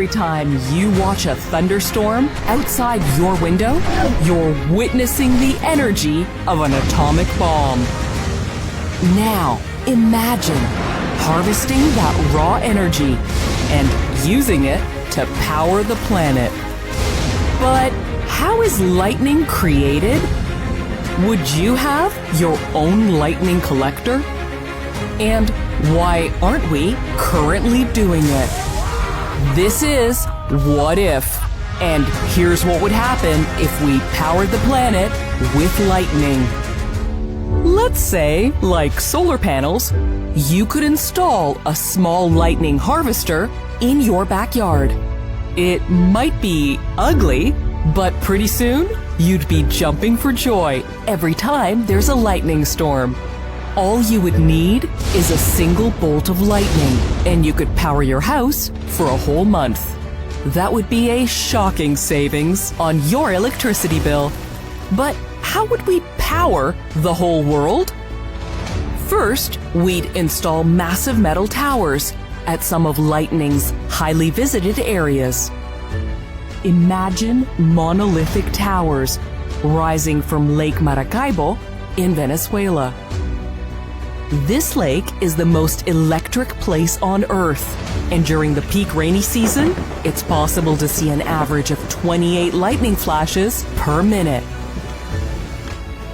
every time you watch a thunderstorm outside your window, you're witnessing the energy of an atomic bomb. Now, imagine harvesting that raw energy and using it to power the planet. But how is lightning created? Would you have your own lightning collector? And why aren't we currently doing it? This is What If? And here's what would happen if we powered the planet with lightning. Let's say, like solar panels, you could install a small lightning harvester in your backyard. It might be ugly, but pretty soon you'd be jumping for joy every time there's a lightning storm. All you would need is a single bolt of lightning, and you could power your house for a whole month. That would be a shocking savings on your electricity bill. But how would we power the whole world? First, we'd install massive metal towers at some of lightning's highly visited areas. Imagine monolithic towers rising from Lake Maracaibo in Venezuela. This lake is the most electric place on Earth, and during the peak rainy season, it's possible to see an average of 28 lightning flashes per minute.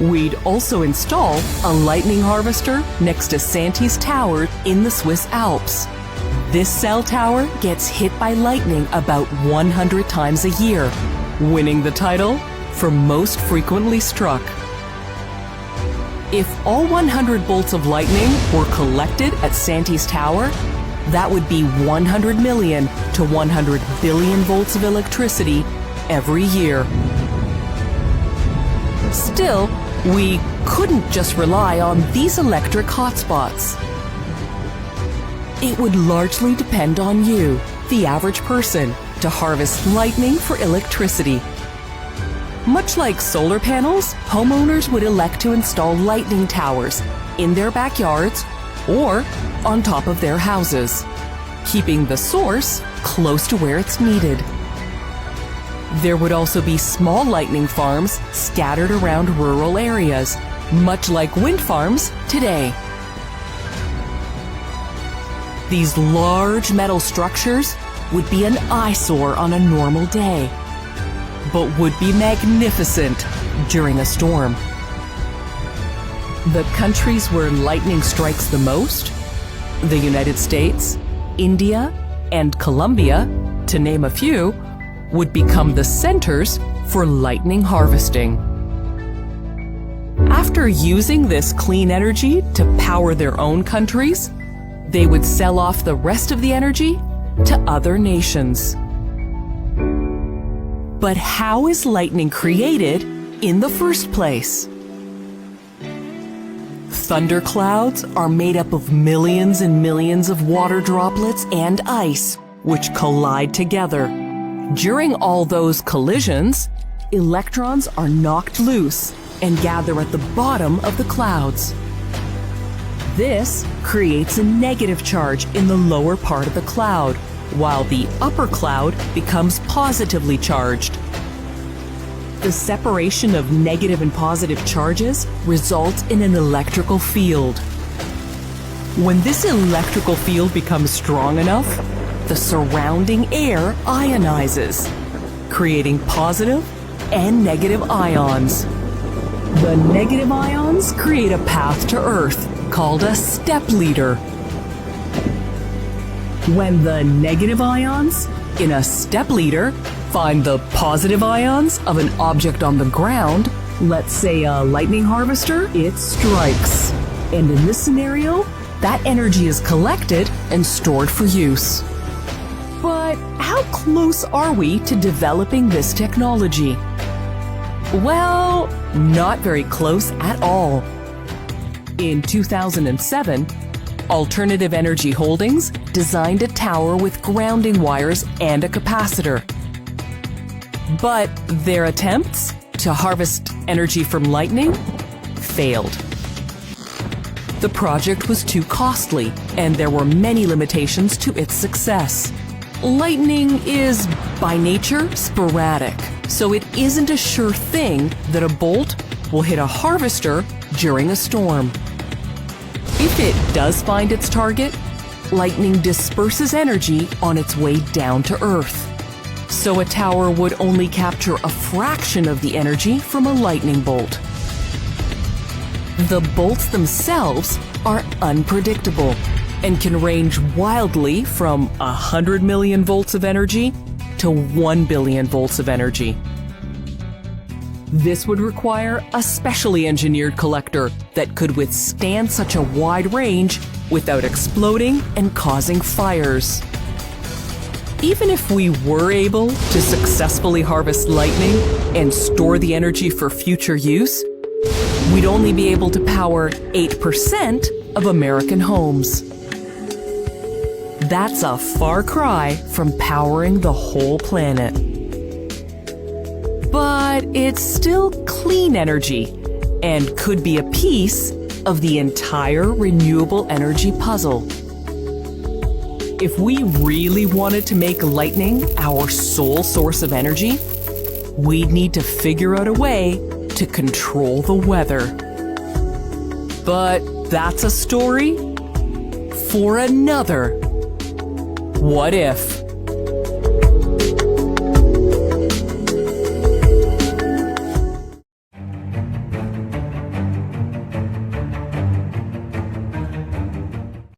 We'd also install a lightning harvester next to Santi's Tower in the Swiss Alps. This cell tower gets hit by lightning about 100 times a year, winning the title for most frequently struck. If all 100 bolts of lightning were collected at Santi's Tower, that would be 100 million to 100 billion volts of electricity every year. Still, we couldn't just rely on these electric hotspots. It would largely depend on you, the average person, to harvest lightning for electricity. Much like solar panels, homeowners would elect to install lightning towers in their backyards or on top of their houses, keeping the source close to where it's needed. There would also be small lightning farms scattered around rural areas, much like wind farms today. These large metal structures would be an eyesore on a normal day, but would be magnificent during a storm. The countries where lightning strikes the most, the United States, India, and Colombia, to name a few, would become the centers for lightning harvesting. After using this clean energy to power their own countries, they would sell off the rest of the energy to other nations. But how is lightning created in the first place? Thunderclouds are made up of millions and millions of water droplets and ice, which collide together. During all those collisions, electrons are knocked loose and gather at the bottom of the clouds. This creates a negative charge in the lower part of the cloud, while the upper cloud becomes positively charged. The separation of negative and positive charges results in an electrical field. When this electrical field becomes strong enough, the surrounding air ionizes, creating positive and negative ions. The negative ions create a path to Earth called a step leader. When the negative ions in a step leader find the positive ions of an object on the ground, let's say a lightning harvester, it strikes. And in this scenario, that energy is collected and stored for use. But how close are we to developing this technology? Well, not very close at all. In 2007, Alternative Energy Holdings designed a tower with grounding wires and a capacitor. But their attempts to harvest energy from lightning failed. The project was too costly, and there were many limitations to its success. Lightning is, by nature, sporadic, so it isn't a sure thing that a bolt will hit a harvester during a storm. If it does find its target, lightning disperses energy on its way down to Earth. So a tower would only capture a fraction of the energy from a lightning bolt. The bolts themselves are unpredictable and can range wildly from 100 million volts of energy to 1 billion volts of energy. This would require a specially engineered collector that could withstand such a wide range without exploding and causing fires. Even if we were able to successfully harvest lightning and store the energy for future use, we'd only be able to power 8% of American homes. That's a far cry from powering the whole planet. But it's still clean energy and could be a piece of the entire renewable energy puzzle. If we really wanted to make lightning our sole source of energy, we'd need to figure out a way to control the weather. But that's a story for another What If.